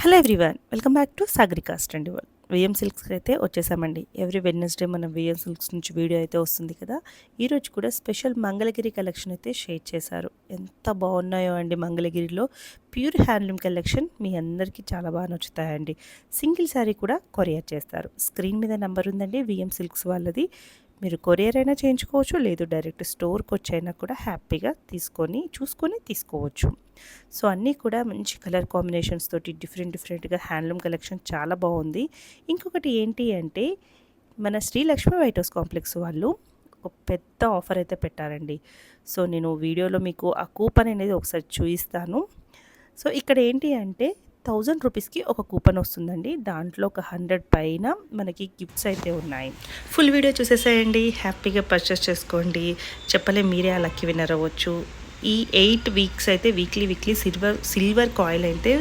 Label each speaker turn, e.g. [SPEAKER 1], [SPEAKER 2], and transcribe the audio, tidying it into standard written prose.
[SPEAKER 1] Hello everyone, welcome back to Sagarika's 21. VM సిల్క్స్కి అయితే వచ్చేసామండి. ఎవ్రీ వెడ్నెస్డే మనం విఎం సిల్క్స్ నుంచి వీడియో అయితే వస్తుంది కదా. ఈరోజు కూడా స్పెషల్ మంగళగిరి కలెక్షన్ అయితే షేర్ చేశారు. ఎంత బాగున్నాయో అండి. మంగళగిరిలో ప్యూర్ హ్యాండ్లూమ్ కలెక్షన్ మీ అందరికీ చాలా బాగా నచ్చుతాయండి. సింగిల్ శారీ కూడా కొరియర్ చేస్తారు. స్క్రీన్ మీద నెంబర్ ఉందండి, విఎం సిల్క్స్ వాళ్ళది. మీరు కొరియర్ అయినా చేయించుకోవచ్చు, లేదు డైరెక్ట్ స్టోర్కి వచ్చైనా కూడా హ్యాపీగా చూసుకొని తీసుకోవచ్చు. సో అన్నీ కూడా మంచి కలర్ కాంబినేషన్స్ తోటి డిఫరెంట్గా హ్యాండ్లూమ్ కలెక్షన్ చాలా బాగుంది. ఇంకొకటి ఏంటి అంటే, మన Shri Lakshmi white house complex వాళ్ళు ఒక పెద్ద ఆఫర్ అయితే పెట్టారండి. సో నేను వీడియోలో మీకు ఆ కూపన్ అనేది ఒకసారి చూపిస్తాను. సో ఇక్కడ ఏంటి అంటే 1000 రూపీస్కి ఒక కూపన్ వస్తుందండి. దాంట్లో ఒక 100 పైన మనకి గిఫ్ట్స్ అయితే ఉన్నాయి. ఫుల్ వీడియో చూసేసేయండి, హ్యాపీగా పర్చేస్ చేసుకోండి. చెప్పలే, మీరే ఆ లక్కీ విన్నర్ అవ్వచ్చు. ఈ 8 వీక్స్ అయితే వీక్లీ సిల్వర్ కాయిల్ అయితే